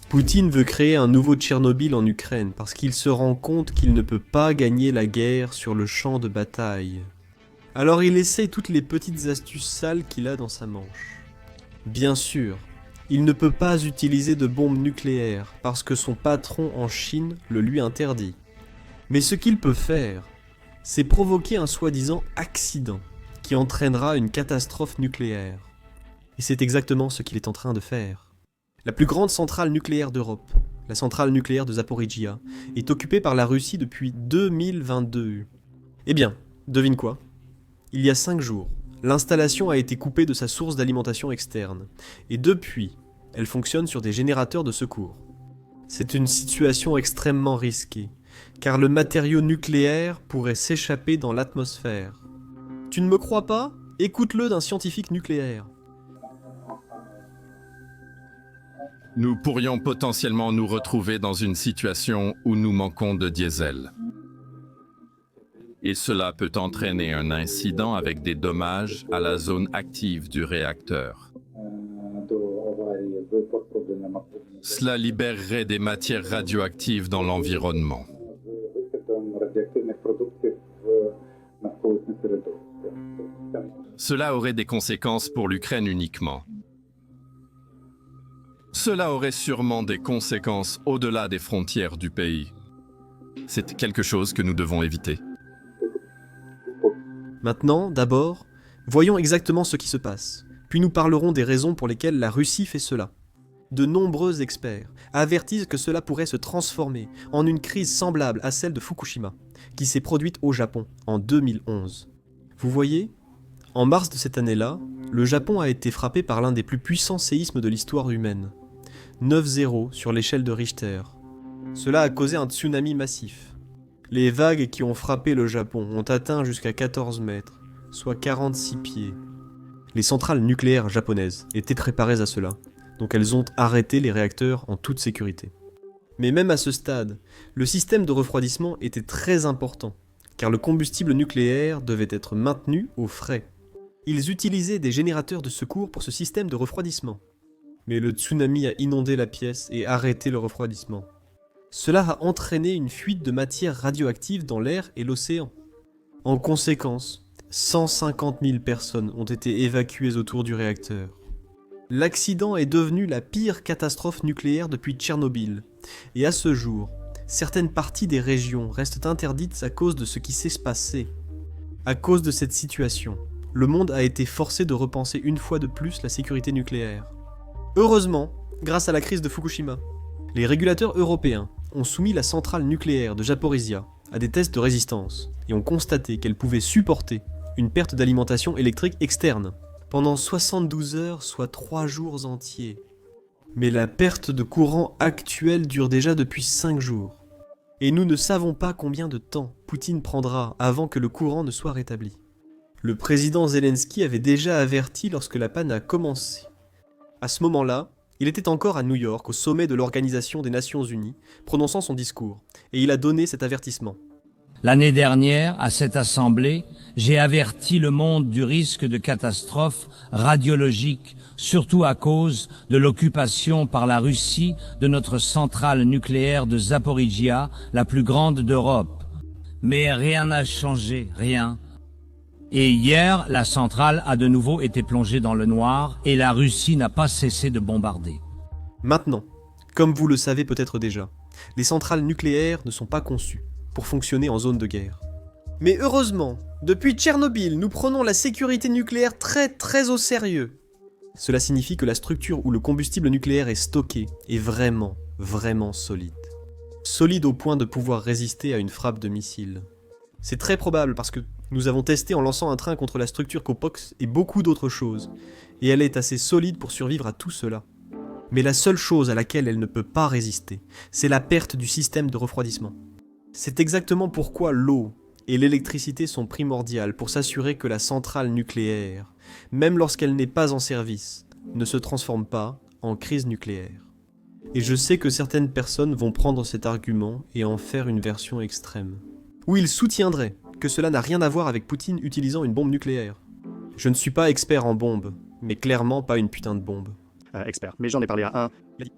Poutine veut créer un nouveau Tchernobyl en Ukraine parce qu'il se rend compte qu'il ne peut pas gagner la guerre sur le champ de bataille. Alors il essaye toutes les petites astuces sales qu'il a dans sa manche. Bien sûr, il ne peut pas utiliser de bombes nucléaires parce que son patron en Chine le lui interdit. Mais ce qu'il peut faire, c'est provoquer un soi-disant accident qui entraînera une catastrophe nucléaire. Et c'est exactement ce qu'il est en train de faire. La plus grande centrale nucléaire d'Europe, la centrale nucléaire de Zaporijia, est occupée par la Russie depuis 2022. Eh bien, devine quoi ? Il y a 5 jours, l'installation a été coupée de sa source d'alimentation externe, et depuis, elle fonctionne sur des générateurs de secours. C'est une situation extrêmement risquée, car le matériau nucléaire pourrait s'échapper dans l'atmosphère. Tu ne me crois pas ? Écoute-le d'un scientifique nucléaire. Nous pourrions potentiellement nous retrouver dans une situation où nous manquons de diesel. Et cela peut entraîner un incident avec des dommages à la zone active du réacteur. Cela libérerait des matières radioactives dans l'environnement. Cela aurait des conséquences pour l'Ukraine uniquement. Cela aurait sûrement des conséquences au-delà des frontières du pays. C'est quelque chose que nous devons éviter. Maintenant, d'abord, voyons exactement ce qui se passe, puis nous parlerons des raisons pour lesquelles la Russie fait cela. De nombreux experts avertissent que cela pourrait se transformer en une crise semblable à celle de Fukushima, qui s'est produite au Japon en 2011. Vous voyez ? En mars de cette année-là, le Japon a été frappé par l'un des plus puissants séismes de l'histoire humaine. 9,0 sur l'échelle de Richter. Cela a causé un tsunami massif. Les vagues qui ont frappé le Japon ont atteint jusqu'à 14 mètres, soit 46 pieds. Les centrales nucléaires japonaises étaient préparées à cela, donc elles ont arrêté les réacteurs en toute sécurité. Mais même à ce stade, le système de refroidissement était très important, car le combustible nucléaire devait être maintenu au frais. Ils utilisaient des générateurs de secours pour ce système de refroidissement. Mais le tsunami a inondé la pièce et arrêté le refroidissement. Cela a entraîné une fuite de matières radioactives dans l'air et l'océan. En conséquence, 150 000 personnes ont été évacuées autour du réacteur. L'accident est devenu la pire catastrophe nucléaire depuis Tchernobyl, et à ce jour, certaines parties des régions restent interdites à cause de ce qui s'est passé. À cause de cette situation, le monde a été forcé de repenser une fois de plus la sécurité nucléaire. Heureusement, grâce à la crise de Fukushima, les régulateurs européens ont soumis la centrale nucléaire de Zaporizhia à des tests de résistance et ont constaté qu'elle pouvait supporter une perte d'alimentation électrique externe pendant 72 heures, soit 3 jours entiers. Mais la perte de courant actuelle dure déjà depuis 5 jours. Et nous ne savons pas combien de temps Poutine prendra avant que le courant ne soit rétabli. Le président Zelensky avait déjà averti lorsque la panne a commencé. À ce moment-là, il était encore à New York, au sommet de l'Organisation des Nations Unies, prononçant son discours, et il a donné cet avertissement. L'année dernière, à cette assemblée, j'ai averti le monde du risque de catastrophe radiologique, surtout à cause de l'occupation par la Russie de notre centrale nucléaire de Zaporijhia, la plus grande d'Europe. Mais rien n'a changé, rien. Et hier, la centrale a de nouveau été plongée dans le noir et la Russie n'a pas cessé de bombarder. Maintenant, comme vous le savez peut-être déjà, les centrales nucléaires ne sont pas conçues pour fonctionner en zone de guerre. Mais heureusement, depuis Tchernobyl, nous prenons la sécurité nucléaire très au sérieux. Cela signifie que la structure où le combustible nucléaire est stocké est vraiment solide. Solide au point de pouvoir résister à une frappe de missile. C'est très probable parce que nous avons testé en lançant un train contre la structure Copox et beaucoup d'autres choses, et elle est assez solide pour survivre à tout cela. Mais la seule chose à laquelle elle ne peut pas résister, c'est la perte du système de refroidissement. C'est exactement pourquoi l'eau et l'électricité sont primordiales pour s'assurer que la centrale nucléaire, même lorsqu'elle n'est pas en service, ne se transforme pas en crise nucléaire. Et je sais que certaines personnes vont prendre cet argument et en faire une version extrême, où ils soutiendraient que cela n'a rien à voir avec Poutine utilisant une bombe nucléaire. Je ne suis pas expert en bombes, mais clairement pas une putain de bombe. Expert, mais j'en ai parlé à un. Il a dit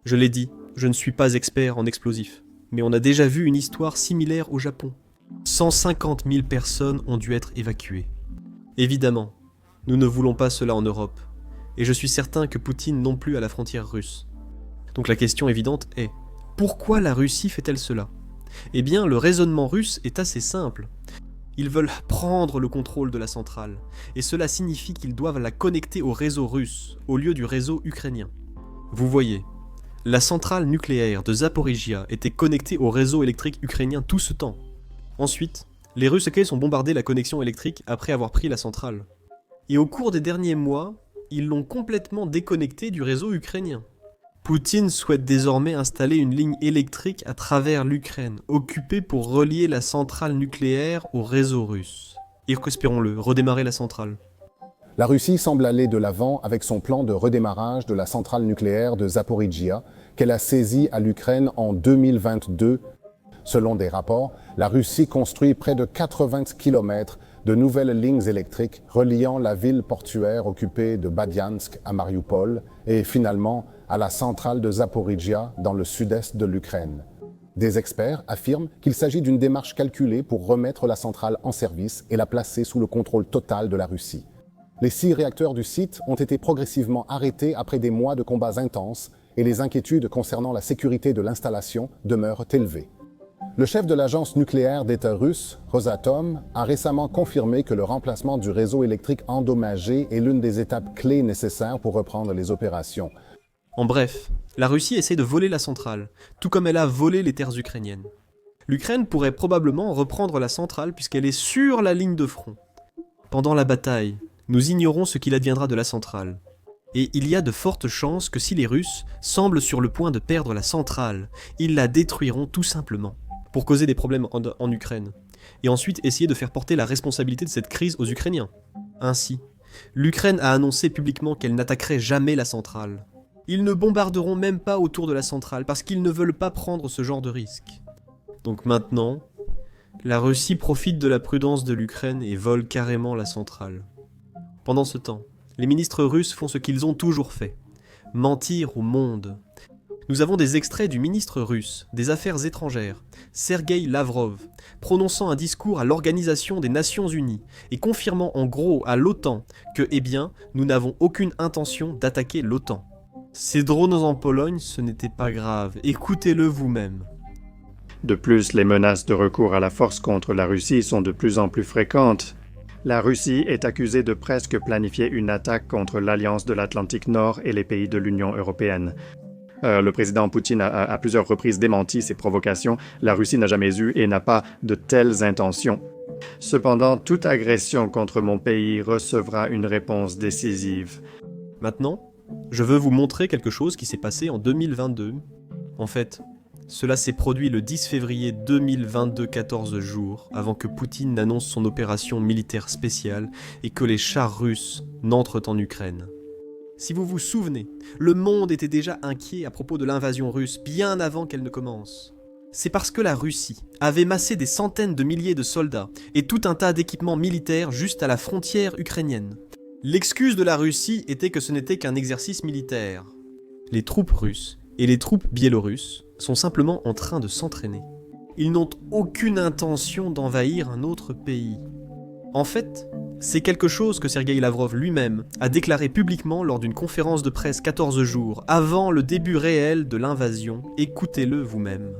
Je l'ai dit, je ne suis pas expert en explosifs, mais on a déjà vu une histoire similaire au Japon. 150 000 personnes ont dû être évacuées. Évidemment, nous ne voulons pas cela en Europe, et je suis certain que Poutine non plus à la frontière russe. Donc la question évidente est, pourquoi la Russie fait-elle cela ? Eh bien, le raisonnement russe est assez simple. Ils veulent prendre le contrôle de la centrale, et cela signifie qu'ils doivent la connecter au réseau russe, au lieu du réseau ukrainien. Vous voyez, la centrale nucléaire de Zaporizhia était connectée au réseau électrique ukrainien tout ce temps. Ensuite, les Russes ont bombardé la connexion électrique après avoir pris la centrale. Et au cours des derniers mois, ils l'ont complètement déconnectée du réseau ukrainien. Poutine souhaite désormais installer une ligne électrique à travers l'Ukraine, occupée pour relier la centrale nucléaire au réseau russe. Et espérons-le, redémarrer la centrale. La Russie semble aller de l'avant avec son plan de redémarrage de la centrale nucléaire de Zaporizhia, qu'elle a saisie à l'Ukraine en 2022. Selon des rapports, la Russie construit près de 80 km de nouvelles lignes électriques reliant la ville portuaire occupée de Badiansk à Mariupol et finalement à la centrale de Zaporizhia dans le sud-est de l'Ukraine. Des experts affirment qu'il s'agit d'une démarche calculée pour remettre la centrale en service et la placer sous le contrôle total de la Russie. Les 6 réacteurs du site ont été progressivement arrêtés après des mois de combats intenses et les inquiétudes concernant la sécurité de l'installation demeurent élevées. Le chef de l'agence nucléaire d'État russe, Rosatom, a récemment confirmé que le remplacement du réseau électrique endommagé est l'une des étapes clés nécessaires pour reprendre les opérations. En bref, la Russie essaie de voler la centrale, tout comme elle a volé les terres ukrainiennes. L'Ukraine pourrait probablement reprendre la centrale puisqu'elle est sur la ligne de front. Pendant la bataille, nous ignorons ce qu'il adviendra de la centrale. Et il y a de fortes chances que si les Russes semblent sur le point de perdre la centrale, ils la détruiront tout simplement, pour causer des problèmes en Ukraine, et ensuite essayer de faire porter la responsabilité de cette crise aux Ukrainiens. Ainsi, l'Ukraine a annoncé publiquement qu'elle n'attaquerait jamais la centrale. Ils ne bombarderont même pas autour de la centrale parce qu'ils ne veulent pas prendre ce genre de risque. Donc maintenant, la Russie profite de la prudence de l'Ukraine et vole carrément la centrale. Pendant ce temps, les ministres russes font ce qu'ils ont toujours fait, mentir au monde. Nous avons des extraits du ministre russe des Affaires étrangères, Sergueï Lavrov, prononçant un discours à l'Organisation des Nations Unies et confirmant en gros à l'OTAN que, nous n'avons aucune intention d'attaquer l'OTAN. Ces drones en Pologne, ce n'était pas grave, écoutez-le vous-même. De plus, les menaces de recours à la force contre la Russie sont de plus en plus fréquentes. La Russie est accusée de presque planifier une attaque contre l'Alliance de l'Atlantique Nord et les pays de l'Union européenne. Le président Poutine a à plusieurs reprises démenti ces provocations. La Russie n'a jamais eu et n'a pas de telles intentions. Cependant, toute agression contre mon pays recevra une réponse décisive. Maintenant, je veux vous montrer quelque chose qui s'est passé en 2022. En fait, cela s'est produit le 10 février 2022, 14 jours, avant que Poutine n'annonce son opération militaire spéciale et que les chars russes n'entrent en Ukraine. Si vous vous souvenez, le monde était déjà inquiet à propos de l'invasion russe bien avant qu'elle ne commence. C'est parce que la Russie avait massé des centaines de milliers de soldats et tout un tas d'équipements militaires juste à la frontière ukrainienne. L'excuse de la Russie était que ce n'était qu'un exercice militaire. Les troupes russes et les troupes biélorusses sont simplement en train de s'entraîner. Ils n'ont aucune intention d'envahir un autre pays. En fait, c'est quelque chose que Sergueï Lavrov lui-même a déclaré publiquement lors d'une conférence de presse 14 jours avant le début réel de l'invasion. Écoutez-le vous-même.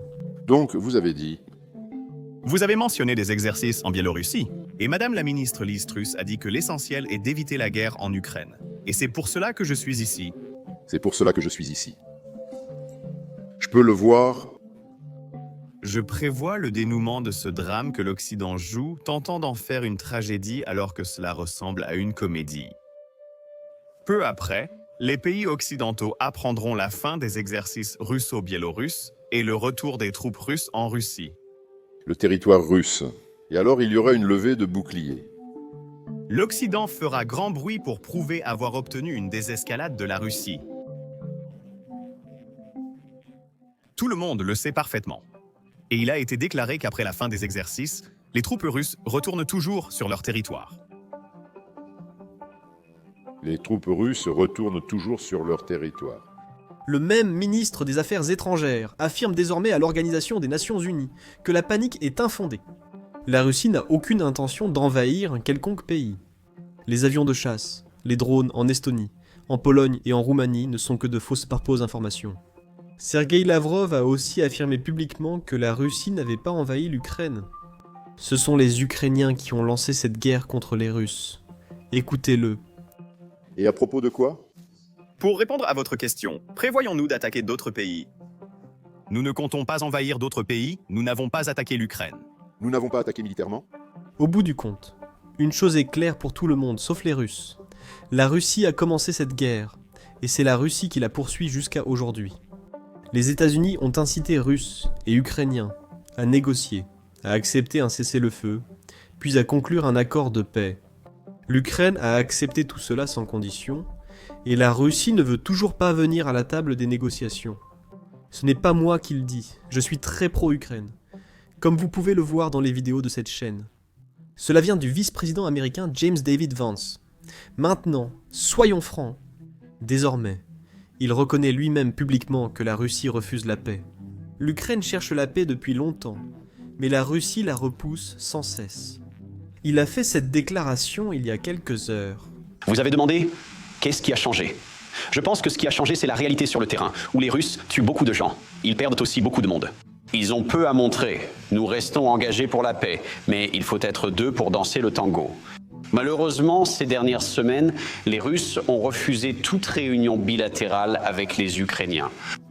Donc, vous avez dit... Vous avez mentionné des exercices en Biélorussie, et Madame la ministre Liz Truss a dit que l'essentiel est d'éviter la guerre en Ukraine. Et c'est pour cela que je suis ici. C'est pour cela que je suis ici. Je peux le voir. Je prévois le dénouement de ce drame que l'Occident joue, tentant d'en faire une tragédie alors que cela ressemble à une comédie. Peu après, les pays occidentaux apprendront la fin des exercices russo-biélorusses et le retour des troupes russes en Russie. Le territoire russe. Et alors il y aura une levée de boucliers. L'Occident fera grand bruit pour prouver avoir obtenu une désescalade de la Russie. Tout le monde le sait parfaitement. Et il a été déclaré qu'après la fin des exercices, les troupes russes retournent toujours sur leur territoire. Les troupes russes retournent toujours sur leur territoire. Le même ministre des Affaires étrangères affirme désormais à l'Organisation des Nations Unies que la panique est infondée. La Russie n'a aucune intention d'envahir un quelconque pays. Les avions de chasse, les drones en Estonie, en Pologne et en Roumanie ne sont que de fausses informations. Sergueï Lavrov a aussi affirmé publiquement que la Russie n'avait pas envahi l'Ukraine. Ce sont les Ukrainiens qui ont lancé cette guerre contre les Russes. Écoutez-le. Et à propos de quoi? Pour répondre à votre question, prévoyons-nous d'attaquer d'autres pays? Nous ne comptons pas envahir d'autres pays, nous n'avons pas attaqué l'Ukraine. Nous n'avons pas attaqué militairement? Au bout du compte, une chose est claire pour tout le monde, sauf les Russes. La Russie a commencé cette guerre, et c'est la Russie qui la poursuit jusqu'à aujourd'hui. Les États-Unis ont incité Russes et Ukrainiens à négocier, à accepter un cessez-le-feu, puis à conclure un accord de paix. L'Ukraine a accepté tout cela sans condition, et la Russie ne veut toujours pas venir à la table des négociations. Ce n'est pas moi qui le dis, je suis très pro-Ukraine, comme vous pouvez le voir dans les vidéos de cette chaîne. Cela vient du vice-président américain James David Vance. Maintenant, soyons francs, désormais, il reconnaît lui-même publiquement que la Russie refuse la paix. L'Ukraine cherche la paix depuis longtemps, mais la Russie la repousse sans cesse. Il a fait cette déclaration il y a quelques heures. Vous avez demandé qu'est-ce qui a changé? Je pense que ce qui a changé, c'est la réalité sur le terrain, où les Russes tuent beaucoup de gens. Ils perdent aussi beaucoup de monde. Ils ont peu à montrer. Nous restons engagés pour la paix, mais il faut être deux pour danser le tango. Malheureusement, ces dernières semaines, les Russes ont refusé toute réunion bilatérale avec les Ukrainiens.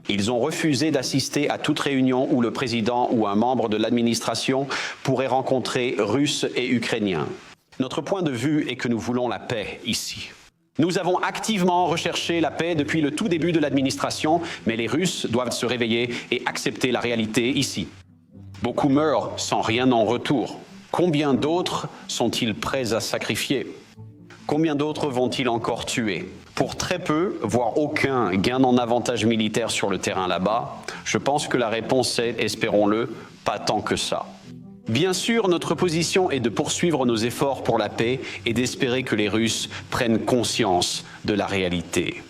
Ils ont refusé d'assister à toute réunion où le président ou un membre de l'administration pourrait rencontrer Russes et Ukrainiens. Notre point de vue est que nous voulons la paix ici. Nous avons activement recherché la paix depuis le tout début de l'administration, mais les Russes doivent se réveiller et accepter la réalité ici. Beaucoup meurent sans rien en retour. Combien d'autres sont-ils prêts à sacrifier? Combien d'autres vont-ils encore tuer? Pour très peu, voire aucun gain en avantage militaire sur le terrain là-bas, je pense que la réponse est, espérons-le, pas tant que ça. Bien sûr, notre position est de poursuivre nos efforts pour la paix et d'espérer que les Russes prennent conscience de la réalité.